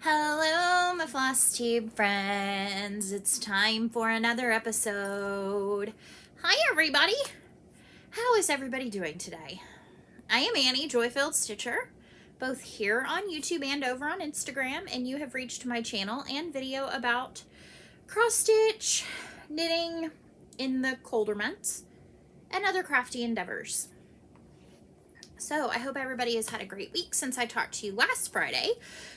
Hello, my Flosstube friends. It's time for another episode. Hi, everybody. How is everybody doing today? I am Annie, Joy-Filled Stitcher, both here on YouTube and over on Instagram, and you have reached my channel and video about cross-stitch, knitting in the colder months, and other crafty endeavors. So I hope everybody has had a great week since I talked to you last Friday.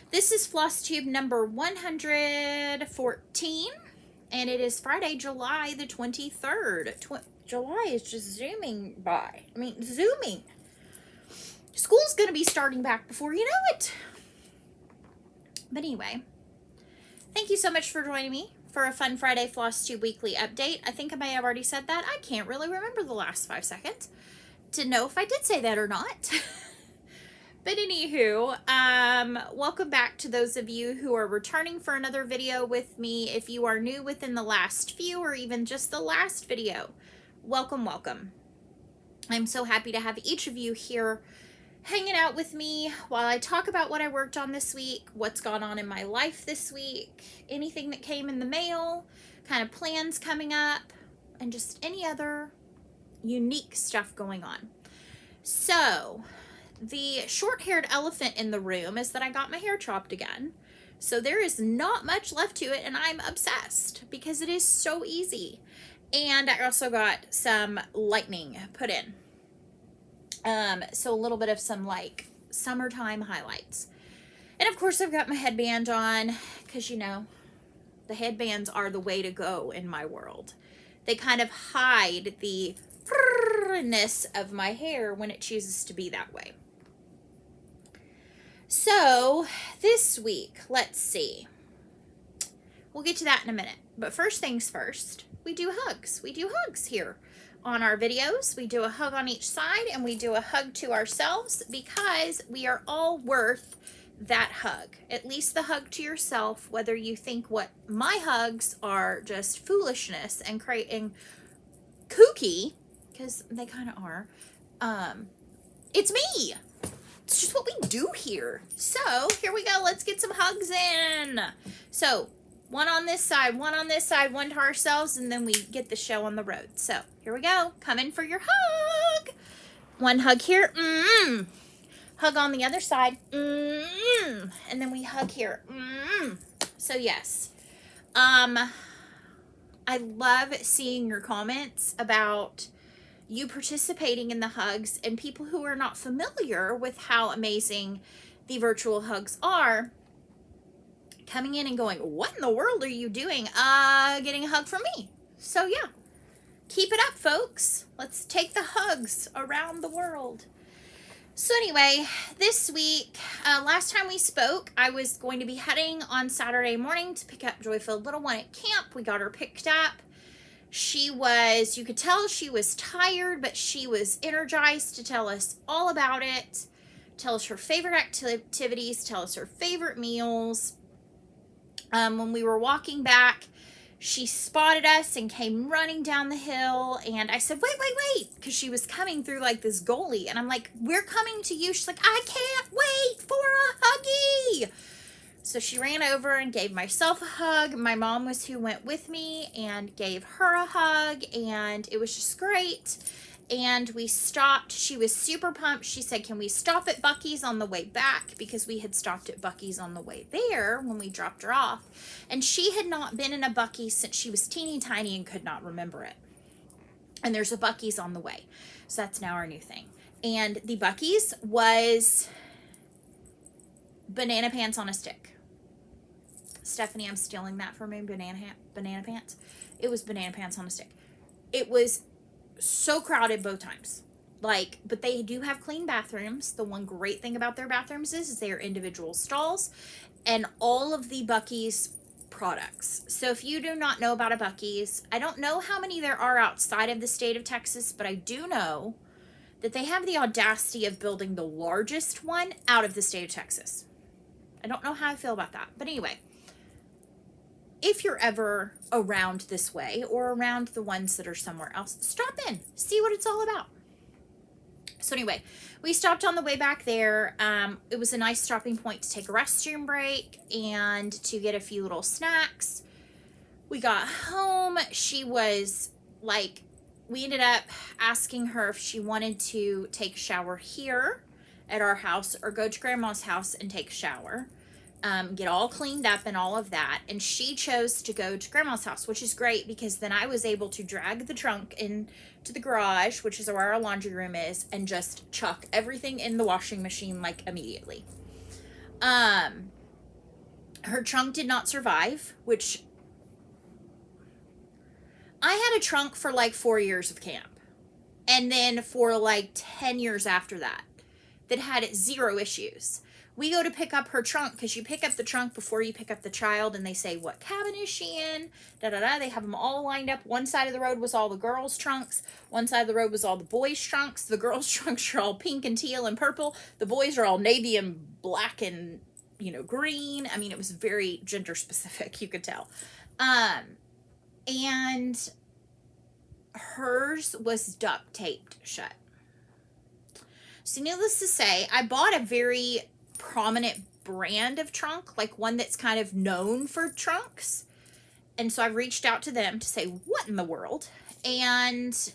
This is Flosstube number 114, and it is Friday, July the 23rd. July is just zooming by. Zooming. School's going to be starting back before you know it. But anyway, thank you so much for joining me for a fun Friday Flosstube weekly update. I think I may have already said that. I can't really remember the last 5 seconds to know if I did say that or not. But anywho, welcome back to those of you who are returning for another video with me. If you are new within the last few or even just the last video, welcome, welcome. I'm so happy to have each of you here hanging out with me while I talk about what I worked on this week, what's gone on in my life this week, anything that came in the mail, kind of plans coming up, and just any other unique stuff going on. So the short-haired elephant in the room is that I got my hair chopped again. So there is not much left to it, and I'm obsessed because it is so easy. And I also got some lightning put in. So a little bit of some like summertime highlights. And of course I've got my headband on because, you know, the headbands are the way to go in my world. They kind of hide the ness of my hair when it chooses to be that way. So this week, let's see. We'll get to that in a minute. But first things first, we do hugs. We do hugs here on our videos. We do a hug on each side and we do a hug to ourselves because we are all worth that hug. At least the hug to yourself, whether you think what my hugs are just foolishness and kooky, because they kind of are. It's me. It's just what we do here. So here we go. Let's get some hugs in. So one on this side, one on this side, one to ourselves, and then we get the show on the road. So here we go. Come in for your hug. One hug here. Hug on the other side. And then we hug here. So yes. I love seeing your comments about you participating in the hugs and people who are not familiar with how amazing the virtual hugs are coming in and going, what in the world are you doing? Getting a hug from me. So yeah, keep it up, folks. Let's take the hugs around the world. So anyway, this week, last time we spoke, I was going to be heading on Saturday morning to pick up Joy-Filled Little One at camp. We got her picked up. She was, you could tell she was tired, but she was energized to tell us all about it, tell us her favorite activities, tell us her favorite meals. When we were walking back, she spotted us and came running down the hill, and I said, wait, because she was coming through like this gully, and I'm like, we're coming to you. She's like, I can't wait for a huggy. So she ran over and gave myself a hug. My mom was who went with me and gave her a hug, and it was just great. And we stopped. She was super pumped. She said, can we stop at Buc-ee's on the way back? Because we had stopped at Buc-ee's on the way there when we dropped her off. And she had not been in a Buc-ee's since she was teeny tiny and could not remember it. And there's a Buc-ee's on the way. So that's now our new thing. And the Buc-ee's was banana pants on a stick. Stephanie, I'm stealing that from me. Banana pants. It was banana pants on a stick. It was so crowded both times. Like, but they do have clean bathrooms. The one great thing about their bathrooms is they are individual stalls and all of the Buc-ee's products. So if you do not know about a Buc-ee's, I don't know how many there are outside of the state of Texas, but I do know that they have the audacity of building the largest one out of the state of Texas. I don't know how I feel about that. But anyway, if you're ever around this way or around the ones that are somewhere else, stop in, see what it's all about. So anyway, we stopped on the way back there. It was a nice stopping point to take a restroom break and to get a few little snacks. We got home. She was like, we ended up asking her if she wanted to take a shower here at our house or go to Grandma's house and take a shower, get all cleaned up and all of that. And she chose to go to Grandma's house, which is great because then I was able to drag the trunk into the garage, which is where our laundry room is, and just chuck everything in the washing machine like immediately. Her trunk did not survive, which I had a trunk for like 4 years of camp. And then for like 10 years after that had 0 issues. We go to pick up her trunk because you pick up the trunk before you pick up the child, and they say, what cabin is she in? Da da da. They have them all lined up. One side of the road was all the girls' trunks. One side of the road was all the boys' trunks. The girls' trunks are all pink and teal and purple. The boys are all navy and black and, green. I mean, it was very gender specific, you could tell. And hers was duct taped shut. So needless to say, I bought a very prominent brand of trunk, like one that's kind of known for trunks. And so I reached out to them to say, what in the world? And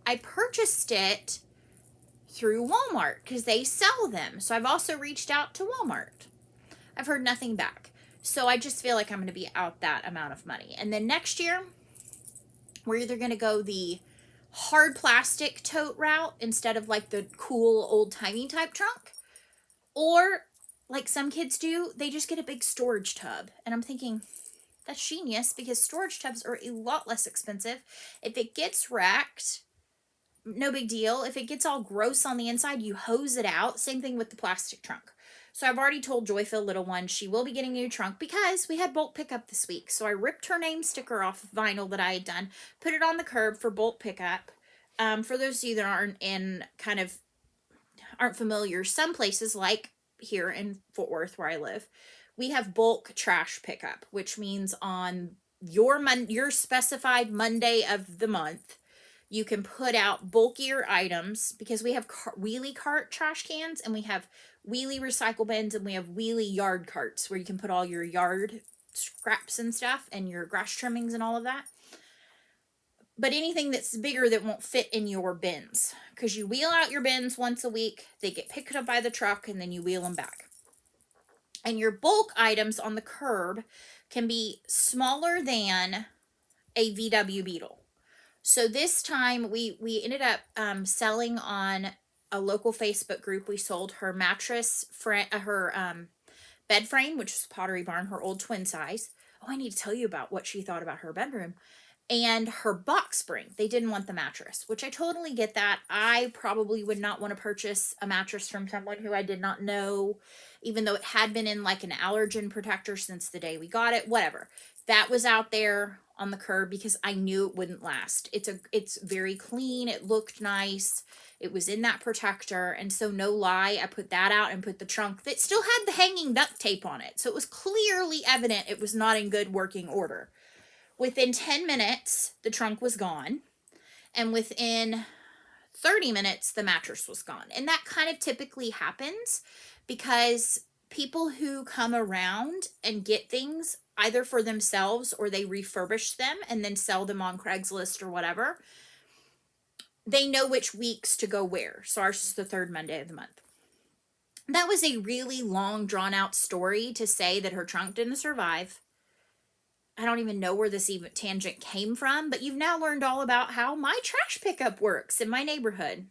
I purchased it through Walmart because they sell them. So I've also reached out to Walmart. I've heard nothing back. So I just feel like I'm going to be out that amount of money. And then next year, we're either going to go the hard plastic tote route instead of like the cool old-timey type trunk, or like some kids do, they just get a big storage tub. And I'm thinking, that's genius because storage tubs are a lot less expensive. If it gets wrecked, no big deal. If it gets all gross on the inside, you hose it out. Same thing with the plastic trunk. So I've already told Joyful, little one, she will be getting a new trunk because we had bulk pickup this week. So I ripped her name sticker off of vinyl that I had done, put it on the curb for bulk pickup. For those of you that aren't familiar, some places like here in Fort Worth where I live, we have bulk trash pickup, which means on your specified Monday of the month, you can put out bulkier items because we have wheelie cart trash cans, and we have wheelie recycle bins, and we have wheelie yard carts where you can put all your yard scraps and stuff and your grass trimmings and all of that. But anything that's bigger that won't fit in your bins, because you wheel out your bins once a week, they get picked up by the truck, and then you wheel them back. And your bulk items on the curb can be smaller than a VW Beetle. So this time we ended up selling on a local Facebook group. We sold her mattress, her bed frame, which is Pottery Barn, her old twin size. Oh, I need to tell you about what she thought about her bedroom. And her box spring. They didn't want the mattress, which I totally get that. I probably would not want to purchase a mattress from someone who I did not know, even though it had been in like an allergen protector since the day we got it, whatever. That was out there on the curb because I knew it wouldn't last. It's very clean. It looked nice. It was in that protector. And so no lie, I put that out and put the trunk that still had the hanging duct tape on it. So it was clearly evident it was not in good working order. Within 10 minutes, the trunk was gone. And within 30 minutes, the mattress was gone. And that kind of typically happens because people who come around and get things either for themselves or they refurbish them and then sell them on Craigslist or whatever, they know which weeks to go where. So ours is the 3rd Monday of the month. That was a really long, drawn-out story to say that her trunk didn't survive. I don't even know where this even tangent came from, but you've now learned all about how my trash pickup works in my neighborhood.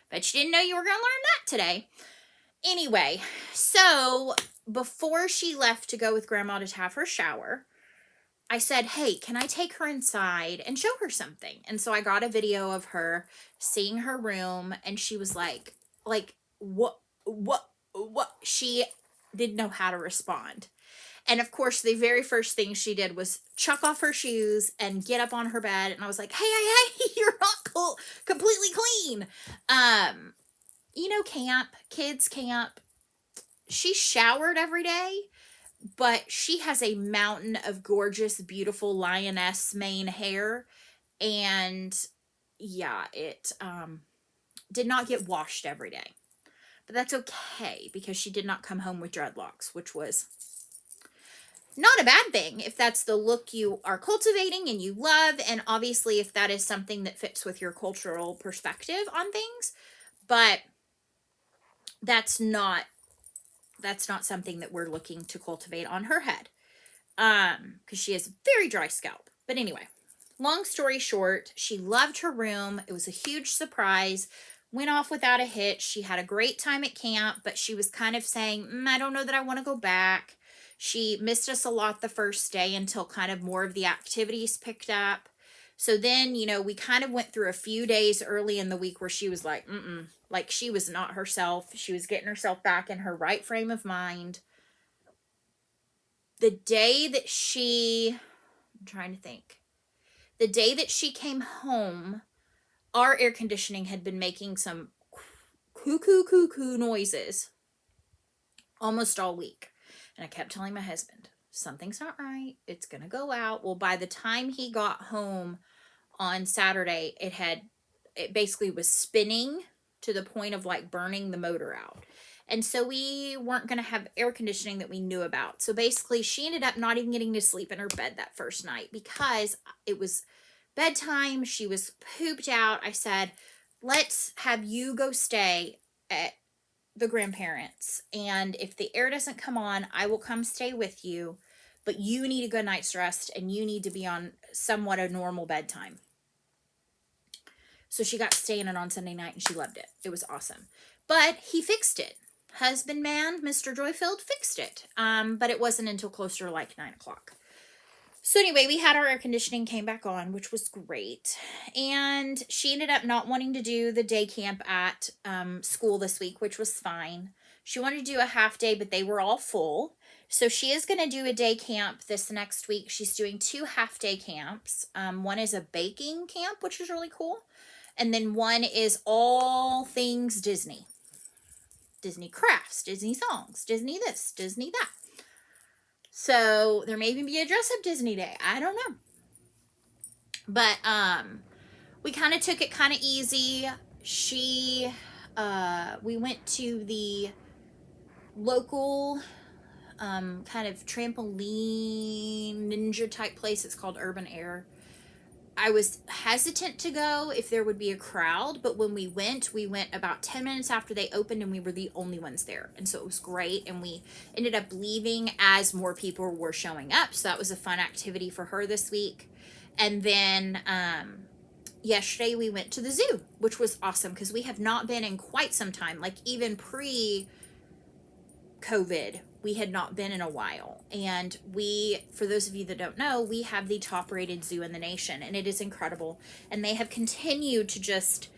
Bet you didn't know you were going to learn that today. Anyway, so before she left to go with Grandma to have her shower, I said, hey, can I take her inside and show her something? And so I got a video of her seeing her room, and she was like, what? She didn't know how to respond. And of course, the very first thing she did was chuck off her shoes and get up on her bed. And I was like, hey, you're not completely clean. Kids camp. She showered every day, but she has a mountain of gorgeous, beautiful lioness mane hair. And yeah, did not get washed every day. But that's okay because she did not come home with dreadlocks, which was not a bad thing if that's the look you are cultivating and you love, and obviously if that is something that fits with your cultural perspective on things. But that's not something that we're looking to cultivate on her head, because she has a very dry scalp. But anyway, long story short, she loved her room. It was a huge surprise. Went off without a hitch. She had a great time at camp, but she was kind of saying, I don't know that I want to go back. She missed us a lot the first day until kind of more of the activities picked up. So then, you know, we kind of went through a few days early in the week where she was like, like she was not herself. She was getting herself back in her right frame of mind. The day that she, I'm trying to think, the day that she came home, our air conditioning had been making some cuckoo noises almost all week. And I kept telling my husband, something's not right. It's going to go out. Well, by the time he got home on Saturday, it basically was spinning to the point of like burning the motor out. And so we weren't going to have air conditioning that we knew about. So basically she ended up not even getting to sleep in her bed that first night because it was bedtime. She was pooped out. I said, let's have you go stay at the grandparents, and if the air doesn't come on, I will come stay with you, but you need a good night's rest and you need to be on somewhat a normal bedtime. So she got to stay in it on Sunday night and she loved it. It was awesome. But he fixed it. Husband man, Mr. Joyfield, fixed it. But it wasn't until closer to like 9 o'clock. So anyway, we had our air conditioning came back on, which was great. And she ended up not wanting to do the day camp at school this week, which was fine. She wanted to do a half day, but they were all full. So she is going to do a day camp this next week. She's doing 2 half-day camps. One is a baking camp, which is really cool. And then one is all things Disney. Disney crafts, Disney songs, Disney this, Disney that. So there may even be a dress-up Disney day. I don't know. But we kind of took it kind of easy. We went to the local kind of trampoline ninja type place. It's called Urban Air. I was hesitant to go if there would be a crowd, but when we went about 10 minutes after they opened and we were the only ones there. And so it was great. And we ended up leaving as more people were showing up. So that was a fun activity for her this week. And then yesterday we went to the zoo, which was awesome because we have not been in quite some time. Like even pre-COVID, we had not been in a while. And for those of you that don't know, we have the top rated zoo in the nation and it is incredible. And they have continued to just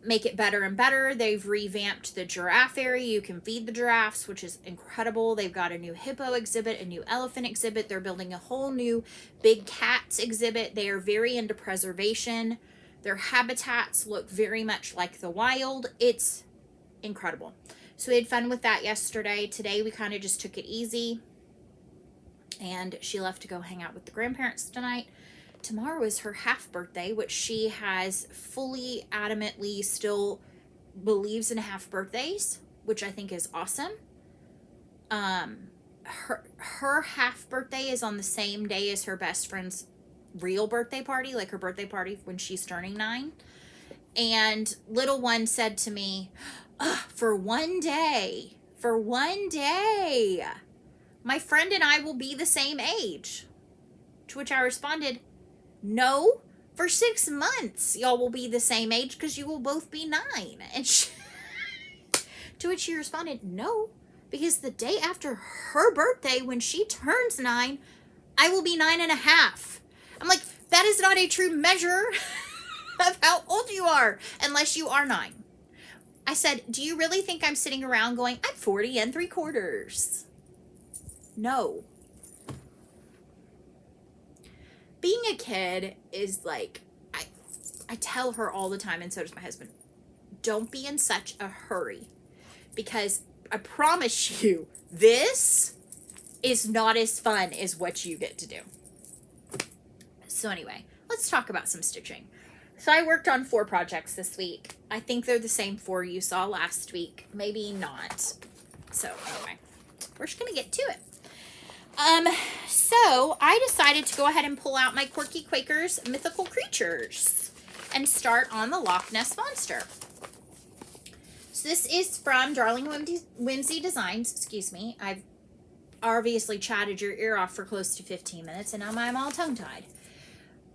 make it better and better. They've revamped the giraffe area. You can feed the giraffes, which is incredible. They've got a new hippo exhibit, a new elephant exhibit. They're building a whole new big cats exhibit. They are very into preservation. Their habitats look very much like the wild. It's incredible. So we had fun with that yesterday. Today we kind of just took it easy. And she left to go hang out with the grandparents tonight. Tomorrow is her half birthday, which she has fully adamantly still believes in half birthdays, which I think is awesome. Her half birthday is on the same day as her best friend's real birthday party, like her birthday party when she's turning 9. And little one said to me, for one day, my friend and I will be the same age. To which I responded, no, for 6 months, y'all will be the same age because you will both be 9. And to which she responded, no, because the day after her birthday, when she turns 9, I will be 9.5. I'm like, that is not a true measure of how old you are, unless you are 9. I said, do you really think I'm sitting around going, I'm 40 3/4? No. Being a kid is like, I tell her all the time, and so does my husband, don't be in such a hurry. Because I promise you, this is not as fun as what you get to do. So anyway, let's talk about some stitching. So I worked on 4 projects this week. I think they're the same 4 you saw last week. Maybe not. So anyway, we're just going to get to it. So I decided to go ahead and pull out my Quirky Quakers Mythical Creatures and start on the Loch Ness Monster. So this is from Darling Whimsy Designs. Excuse me. I've obviously chatted your ear off for close to 15 minutes and now I'm all tongue-tied.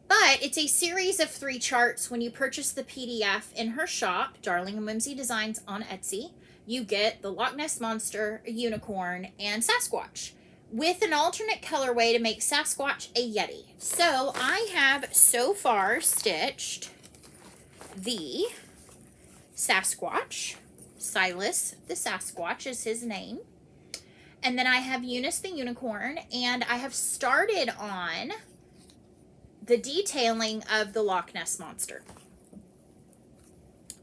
But it's a series of 3 charts. When you purchase the PDF in her shop, Darling Whimsy Designs on Etsy, you get the Loch Ness Monster, a unicorn, and Sasquatch, with an alternate colorway to make Sasquatch a Yeti. So I have so far stitched the Sasquatch. Silas the Sasquatch is his name. And then I have Eunice the unicorn, and I have started on the detailing of the Loch Ness Monster.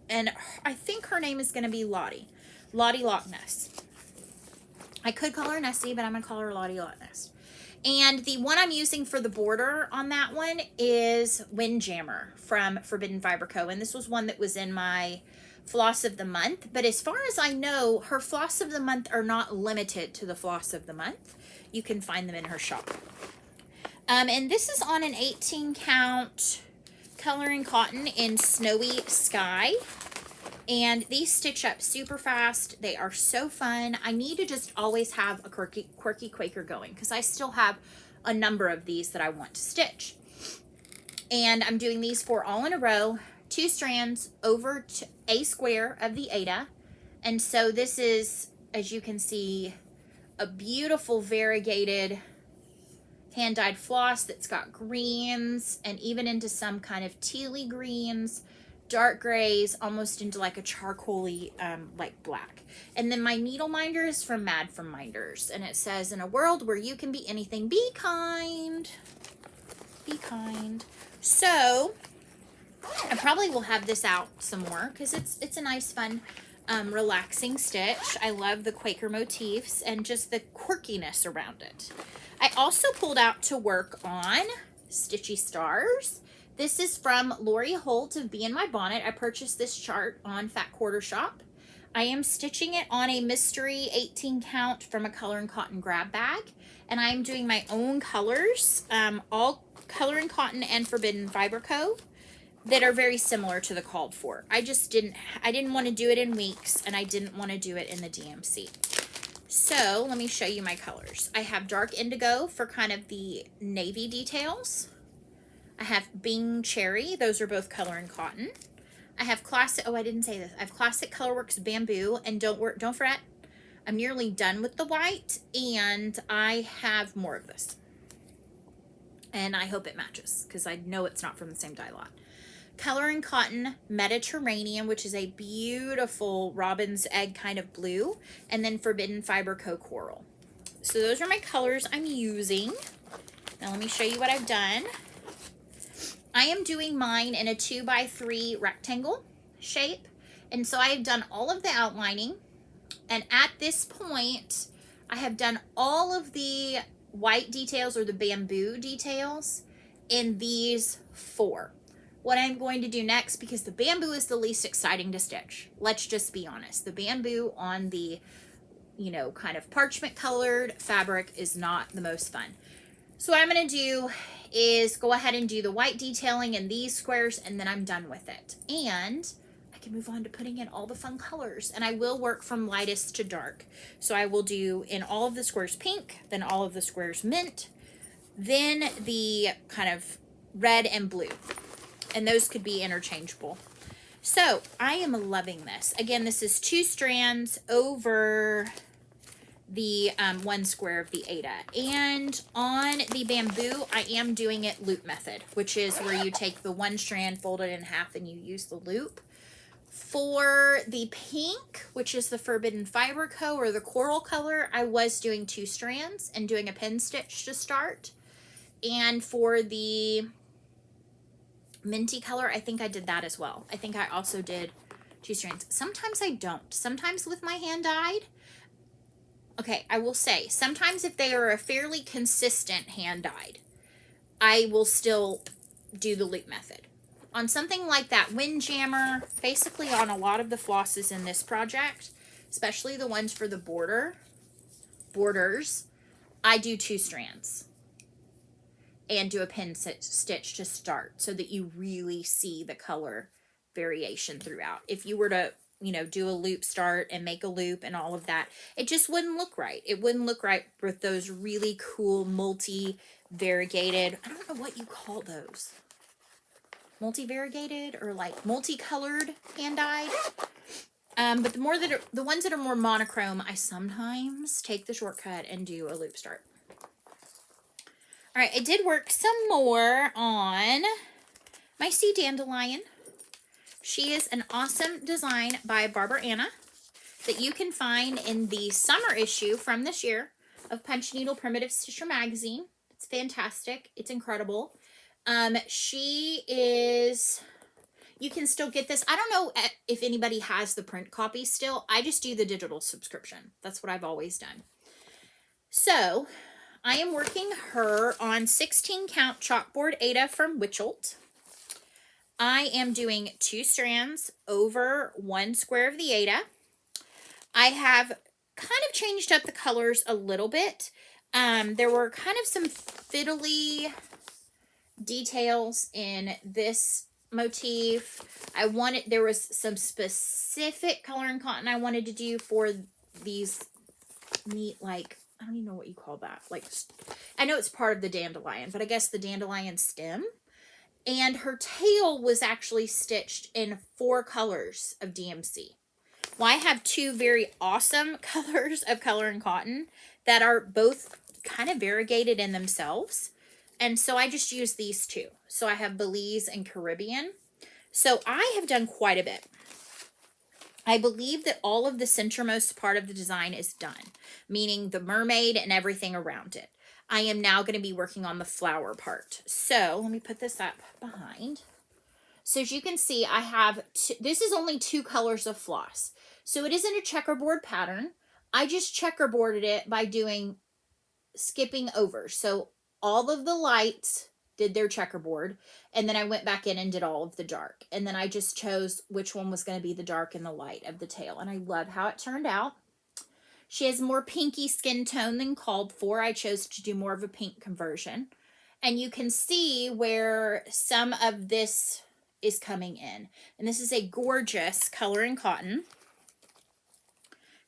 And I think her name is going to be Lottie. Lottie Loch Ness. I could call her Nessie, but I'm going to call her Lottie Loch Ness. And the one I'm using for the border on that one is Windjammer from Forbidden Fiber Co. And this was one that was in my Floss of the Month. But as far as I know, her Floss of the Month are not limited to the Floss of the Month. You can find them in her shop. And this is on an 18 count coloring cotton in Snowy Sky. And these stitch up super fast. They are so fun. I need to just always have a Quirky Quaker going because I still have a number of these that I want to stitch. And I'm doing these 4 all in a row, 2 strands over to a square of the Ada. And so this is, as you can see, a beautiful variegated hand-dyed floss that's got greens and even into some kind of tealy greens, dark grays, almost into like a charcoaly like black. And then my needle minder is from Mad from Minders, and it says, in a world where you can be anything, be kind. Be kind. So I probably will have this out some more because it's a nice, fun, relaxing stitch. I love the Quaker motifs and just the quirkiness around it. I also pulled out to work on Stitchy Stars. This is from Lori Holt of Bee in My Bonnet. I purchased this chart on Fat Quarter Shop. I am stitching it on a mystery 18 count from a Color and Cotton grab bag. And I am doing my own colors, all Color and Cotton and Forbidden Fiber Co. that are very similar to the called for. I didn't want to do it in weeks, and I didn't want to do it in the DMC. So let me show you my colors. I have dark indigo for kind of the navy details. I have Bing Cherry. Those are both Color and Cotton. I have classic, oh, I didn't say this. I have Classic Colorworks Bamboo, and don't fret, I'm nearly done with the white, and I have more of this. And I hope it matches, because I know it's not from the same dye lot. Color and Cotton Mediterranean, which is a beautiful robin's egg kind of blue, and then Forbidden Fiber Co Coral. So those are my colors I'm using. Now let me show you what I've done. I am doing mine in a 2x3 rectangle shape, and so I have done all of the outlining, and at this point I have done all of the white details or the bamboo details in these 4. What I'm going to do next, because the bamboo is the least exciting to stitch, let's just be honest, the bamboo on the, you know, kind of parchment colored fabric is not the most fun. So what I'm going to do is go ahead and do the white detailing in these squares, and then I'm done with it. And I can move on to putting in all the fun colors, and I will work from lightest to dark. So I will do in all of the squares pink, then all of the squares mint, then the kind of red and blue. And those could be interchangeable. So I am loving this. Again, this is 2 strands over the 1 square of the Ada. And on the bamboo, I am doing it loop method, which is where you take the 1 strand, fold it in half, and you use the loop. For the pink, which is the Forbidden Fiber Co. or the coral color, I was doing 2 strands and doing a pin stitch to start. And for the minty color, I think I did that as well. I think I also did 2 strands. Sometimes I don't. Sometimes with my hand dyed, okay, I will say, sometimes if they are a fairly consistent hand dyed, I will still do the loop method. on something like that Windjammer, basically on a lot of the flosses in this project, especially the ones for the borders, I do 2 strands and do a pin stitch to start so that you really see the color variation throughout. If you were to, you know, do a loop start and make a loop and all of that, it just wouldn't look right. It wouldn't look right with those really cool multi-variegated, I don't know what you call those. Multi-variegated or like multicolored hand-dyed. But the ones that are more monochrome, I sometimes take the shortcut and do a loop start. All right, I did work some more on my sea dandelion. She is an awesome design by Barbara Anna that you can find in the summer issue from this year of Punch Needle Primitive Stitcher magazine. It's fantastic. It's incredible. She is, you can still get this. I don't know if anybody has the print copy still. I just do the digital subscription. That's what I've always done. So I am working her on 16 count chalkboard Ada from Witchelt. I am doing 2 strands over 1 square of the Ada. I have kind of changed up the colors a little bit. There were kind of some fiddly details in this motif. There was some specific color and cotton I wanted to do for these neat, like, I don't even know what you call that. Like, I know it's part of the dandelion, but I guess the dandelion stem. And her tail was actually stitched in 4 colors of DMC. Well, I have 2 very awesome colors of color and cotton that are both kind of variegated in themselves. And so I just use these 2. So I have Belize and Caribbean. So I have done quite a bit. I believe that all of the centermost part of the design is done, meaning the mermaid and everything around it. I am now going to be working on the flower part. So let me put this up behind. So as you can see, I have, this is only 2 colors of floss. So it isn't a checkerboard pattern. I just checkerboarded it by skipping over. So all of the lights did their checkerboard, and then I went back in and did all of the dark. And then I just chose which one was going to be the dark and the light of the tail. And I love how it turned out. She has more pinky skin tone than called for. I chose to do more of a pink conversion. And you can see where some of this is coming in. And this is a gorgeous color and cotton.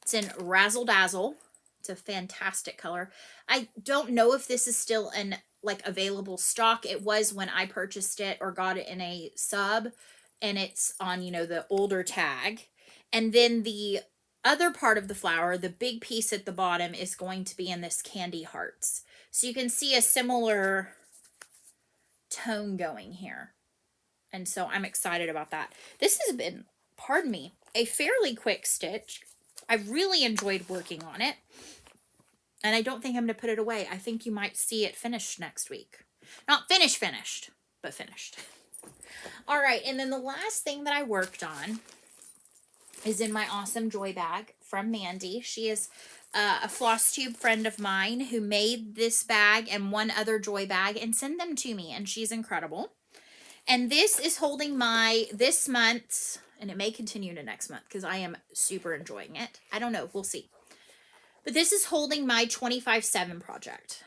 It's in Razzle Dazzle. It's a fantastic color. I don't know if this is still in like available stock. It was when I purchased it or got it in a sub, and it's on, you know, the older tag. And then the other part of the flower, the big piece at the bottom, is going to be in this Candy Hearts. So you can see a similar tone going here. And so I'm excited about that. This has been, pardon me, a fairly quick stitch. I've really enjoyed working on it. And I don't think I'm going to put it away. I think you might see it finished next week. Not finished, but finished. All right, and then the last thing that I worked on is in my awesome joy bag from Mandy. She is a Flosstube friend of mine who made this bag and one other joy bag and sent them to me, and she's incredible. And this is holding my this month's, and it may continue to next month because I am super enjoying it. I don't know. We'll see. But this is holding my 25/7 project.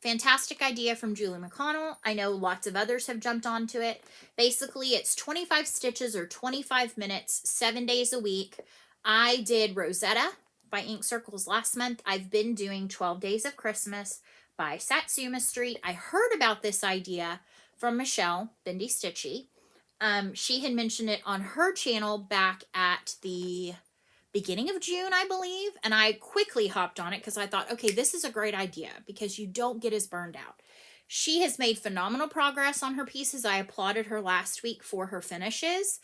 Fantastic idea from Julie McConnell. I know lots of others have jumped onto it. Basically, it's 25 stitches or 25 minutes, 7 days a week. I did Rosetta by Ink Circles last month. I've been doing 12 Days of Christmas by Satsuma Street. I heard about this idea from Michelle, Bendy Stitchy. She had mentioned it on her channel back at the beginning of June, I believe, and I quickly hopped on it because I thought, okay, this is a great idea because you don't get as burned out. She has made phenomenal progress on her pieces. I applauded her last week for her finishes.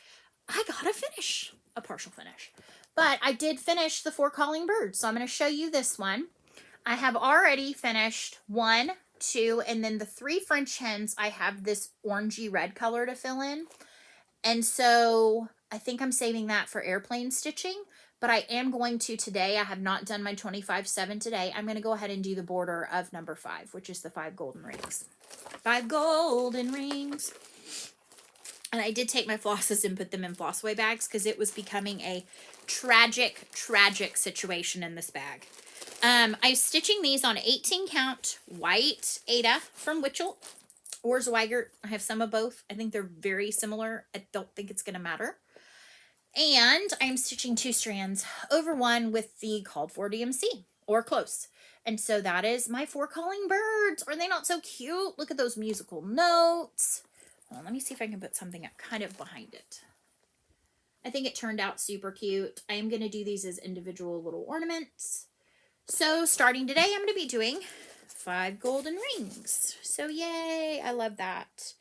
I got a partial finish, but I did finish the 4 calling birds, so I'm going to show you this one. I have already finished 1, 2, and then the 3 French hens, I have this orangey red color to fill in, and so I think I'm saving that for airplane stitching. But I am going to today. I have not done my 25/7 today. I'm going to go ahead and do the border of number 5, which is the 5 golden rings. 5 golden rings. And I did take my flosses and put them in floss away bags because it was becoming a tragic, tragic situation in this bag. I'm stitching these on 18 count white Aida from Witchell or Zweigert. I have some of both. I think they're very similar. I don't think it's going to matter. And I'm stitching 2 strands over one with the called for DMC or close. And so that is my 4 calling birds. Are they not so cute? Look at those musical notes. Well, let me see if I can put something up kind of behind it. I think it turned out super cute. I am going to do these as individual little ornaments. So starting today, I'm going to be doing 5 golden rings. So yay, I love that.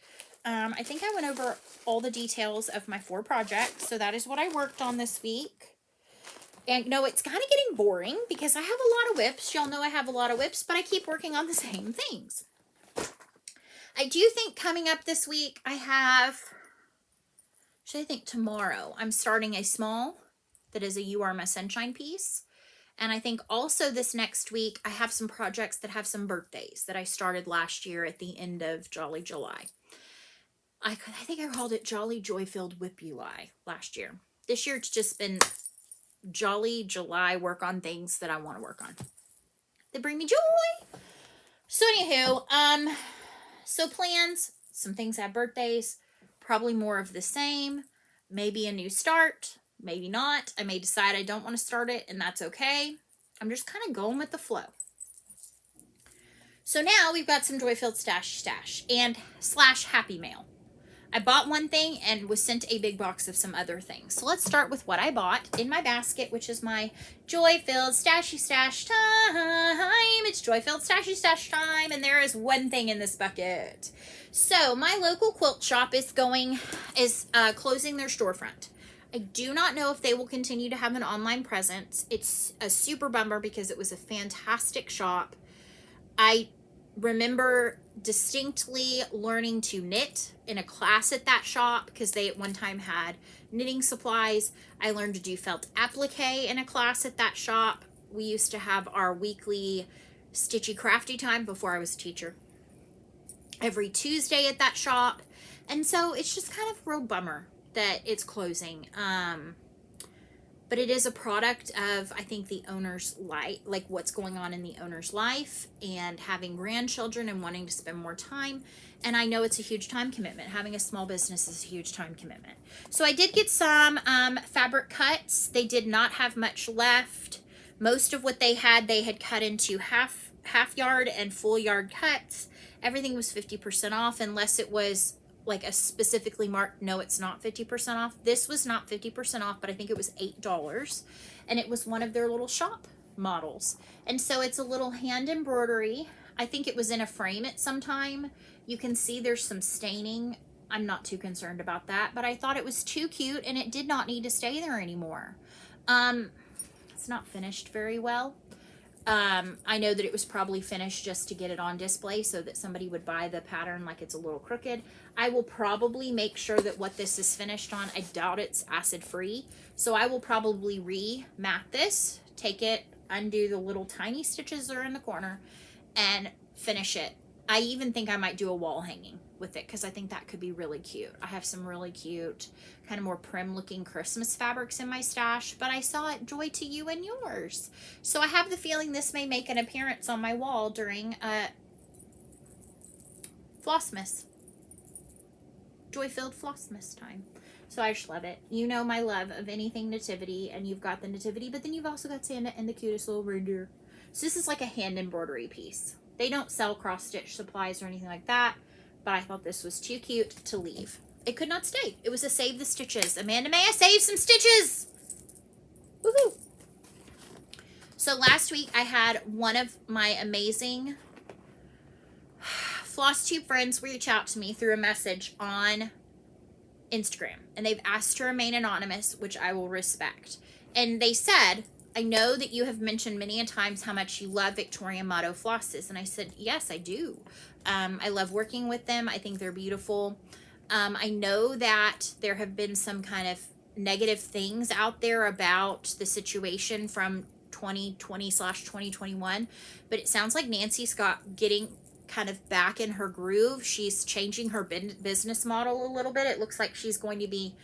I think I went over all the details of my 4 projects. So that is what I worked on this week. And no, it's kind of getting boring because I have a lot of whips. Y'all know I have a lot of whips, but I keep working on the same things. I do think coming up this week, I have, actually I think tomorrow, I'm starting a small that is a You Are My Sunshine piece. And I think also this next week, I have some projects that have some birthdays that I started last year at the end of Jolly July. I think I called it Jolly Joy-Filled Whip-Uli last year. This year, it's just been Jolly July, work on things that I want to work on. They bring me joy. So anywho, so plans, some things have birthdays, probably more of the same, maybe a new start, maybe not. I may decide I don't want to start it, and that's okay. I'm just kind of going with the flow. So now we've got some Joy-Filled Stash and / Happy Mail. I bought one thing and was sent a big box of some other things. So let's start with what I bought in my basket, which is my Joy-Filled Stashy Stash time. It's Joy-Filled Stashy Stash time, and there is one thing in this bucket. So my local quilt shop is closing their storefront. I do not know if they will continue to have an online presence. It's a super bummer because it was a fantastic shop. I remember distinctly learning to knit in a class at that shop because they at one time had knitting supplies. I learned to do felt applique in a class at that shop. We used to have our weekly stitchy crafty time before I was a teacher every Tuesday at that shop. And so it's just kind of a real bummer that it's closing. But it is a product of, I think, the owner's life, like what's going on in the owner's life and having grandchildren and wanting to spend more time. And I know it's a huge time commitment. Having a small business is a huge time commitment. So I did get some fabric cuts. They did not have much left. Most of what they had cut into half yard and full yard cuts. Everything was 50% off unless it was like a specifically marked, no, it's not 50% off. This was not 50% off, but I think it was $8. And it was one of their little shop models. And so it's a little hand embroidery. I think it was in a frame at some time. You can see there's some staining. I'm not too concerned about that, but I thought it was too cute and it did not need to stay there anymore. It's not finished very well. I know that it was probably finished just to get it on display so that somebody would buy the pattern like it's a little crooked. I will probably make sure that what this is finished on, I doubt it's acid free. So I will probably remat this, take it, undo the little tiny stitches that are in the corner and finish it. I even think I might do a wall hanging with it because I think that could be really cute. I have some really cute, kind of more prim looking Christmas fabrics in my stash, but I saw it joy to you and yours. So I have the feeling this may make an appearance on my wall during Flossmas. Joy-filled Flossmas time. So I just love it. You know my love of anything nativity, and you've got the nativity, but then you've also got Santa and the cutest little reindeer. So this is like a hand embroidery piece. They don't sell cross-stitch supplies or anything like that, but I thought this was too cute to leave. It could not stay. It was a save the stitches. Amanda, may I save some stitches? Woohoo! So last week I had one of my amazing Flosstube friends reach out to me through a message on Instagram, and they've asked to remain anonymous, which I will respect. And they said, I know that you have mentioned many a times how much you love Victoria Motto flosses. And I said, yes, I do. I love working with them. I think they're beautiful. I know that there have been some kind of negative things out there about the situation from 2020/2021, but it sounds like Nancy's getting kind of back in her groove. She's changing her business model a little bit. It looks like she's going to be,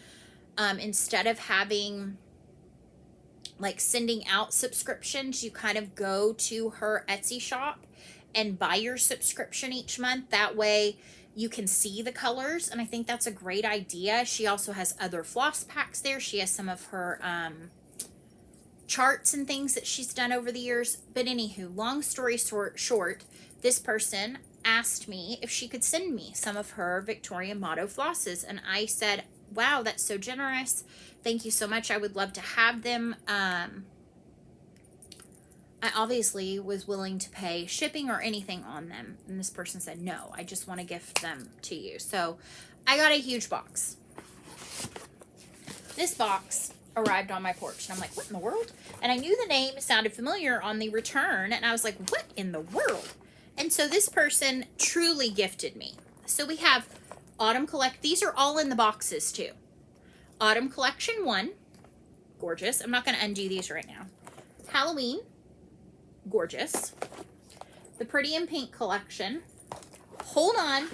instead of having like sending out subscriptions, you kind of go to her Etsy shop and buy your subscription each month. That way you can see the colors, and I think that's a great idea. She also has other floss packs there. She has some of her charts and things that she's done over the years. But anywho, long story short, this person asked me if she could send me some of her Victorian Motto flosses, and I said, wow, that's so generous. Thank you so much. I would love to have them. I obviously was willing to pay shipping or anything on them. And this person said, no, I just want to gift them to you. So I got a huge box. This box arrived on my porch. And I'm like, what in the world? And I knew the name sounded familiar on the return. And I was like, what in the world? And so this person truly gifted me. So we have Autumn Collect. These are all in the boxes too. Autumn Collection 1. Gorgeous. I'm not going to undo these right now. Halloween. Gorgeous. The Pretty in Pink collection. Hold on,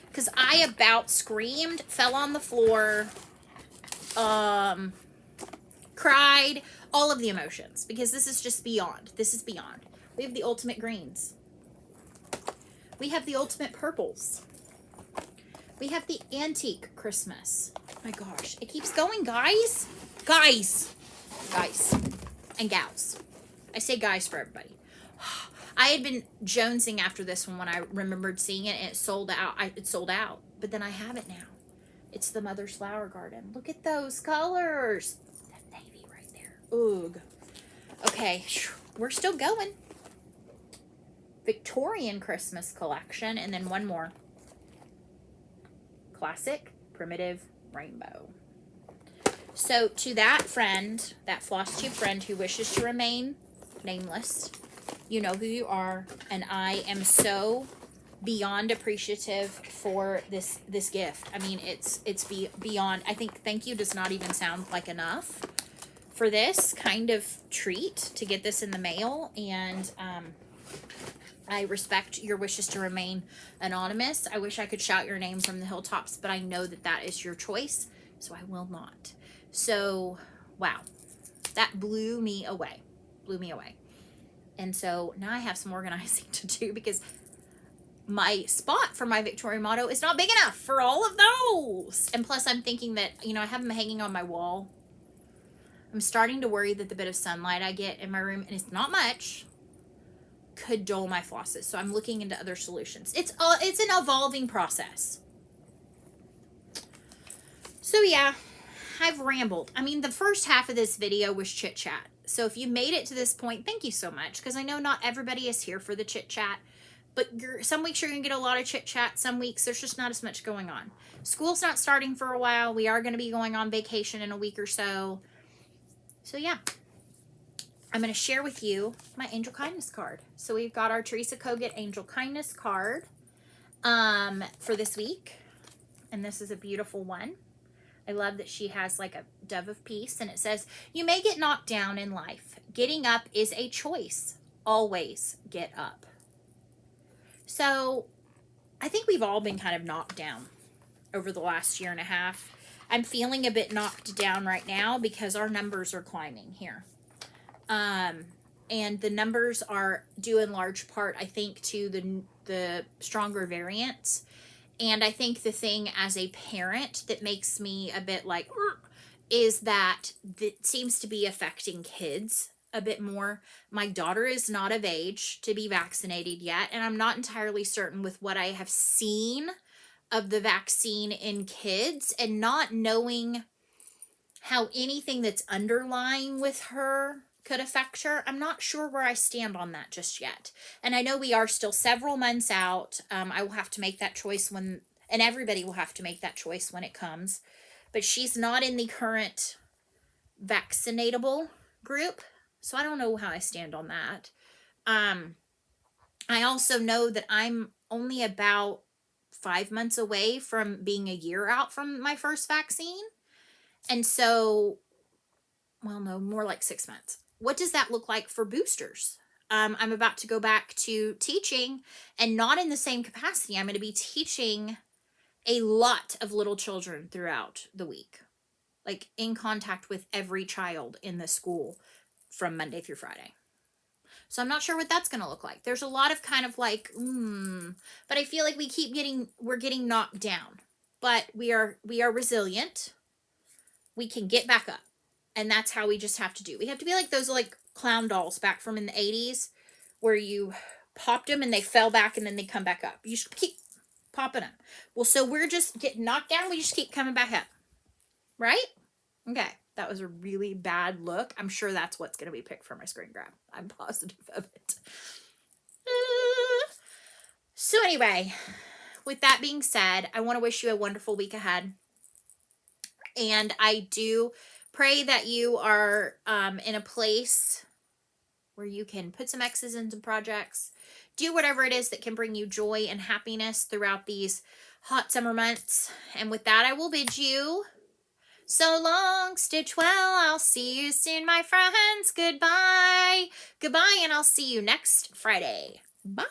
because I about screamed, fell on the floor, cried, all of the emotions, because this is just beyond. This is beyond. We have the ultimate greens. We have the ultimate purples. We have the antique Christmas. Oh my gosh, it keeps going, guys. Guys and gals. I say guys for everybody. I had been jonesing after this one when I remembered seeing it, and it sold out. It sold out, but then I have it now. It's the Mother's Flower Garden. Look at those colors. That navy right there. Ugh. Okay, we're still going. Victorian Christmas collection, and then one more. Classic Primitive Rainbow. So to that friend, that Flosstube friend who wishes to remain nameless, you know who you are, and I am so beyond appreciative for this gift. I mean, it's beyond. I think thank you does not even sound like enough for this kind of treat, to get this in the mail. And I respect your wishes to remain anonymous. I wish I could shout your name from the hilltops, but I know that that is your choice, so I will not. So wow, that blew me away. And so now I have some organizing to do, because my spot for my Victorian motto is not big enough for all of those. And plus I'm thinking that, you know, I have them hanging on my wall. I'm starting to worry that the bit of sunlight I get in my room, and it's not much, could dull my flosses. So I'm looking into other solutions. It's an evolving process. So yeah, I've rambled. I mean, the first half of this video was chit chat. So if you made it to this point, thank you so much, because I know not everybody is here for the chit chat, but some weeks you're going to get a lot of chit chat. Some weeks there's just not as much going on. School's not starting for a while. We are going to be going on vacation in a week or so. So yeah, I'm going to share with you my Angel Kindness card. So we've got our Teresa Kogut Angel Kindness card for this week. And this is a beautiful one. I love that she has like a dove of peace, and it says, you may get knocked down in life. Getting up is a choice. Always get up. So I think we've all been kind of knocked down over the last year and a half. I'm feeling a bit knocked down right now because our numbers are climbing here. And the numbers are due in large part, I think, to the stronger variants. And I think the thing as a parent that makes me a bit like, is that it seems to be affecting kids a bit more. My daughter is not of age to be vaccinated yet, and I'm not entirely certain with what I have seen of the vaccine in kids, and not knowing how anything that's underlying with her could affect her. I'm not sure where I stand on that just yet. And I know we are still several months out. I will have to make that choice and everybody will have to make that choice when it comes. But she's not in the current vaccinatable group, so I don't know how I stand on that. I also know that I'm only about 5 months away from being a year out from my first vaccine. And so, well, no, more like 6 months. What does that look like for boosters? I'm about to go back to teaching, and not in the same capacity. I'm going to be teaching a lot of little children throughout the week, like in contact with every child in the school from Monday through Friday. So I'm not sure what that's going to look like. There's a lot of kind of like, but I feel like we're getting knocked down, but we are resilient. We can get back up, and that's how we just have to do. We have to be like those like clown dolls back from in the 80s where you popped them and they fell back and then they come back up. You just keep popping them. Well, so we're just getting knocked down. We just keep coming back up. Right? Okay. That was a really bad look. I'm sure that's what's going to be picked for my screen grab. I'm positive of it. So anyway, with that being said, I want to wish you a wonderful week ahead. And I do pray that you are in a place where you can put some X's in some projects, do whatever it is that can bring you joy and happiness throughout these hot summer months. And with that, I will bid you so long, stitch well. I'll see you soon, my friends. Goodbye. Goodbye, and I'll see you next Friday. Bye.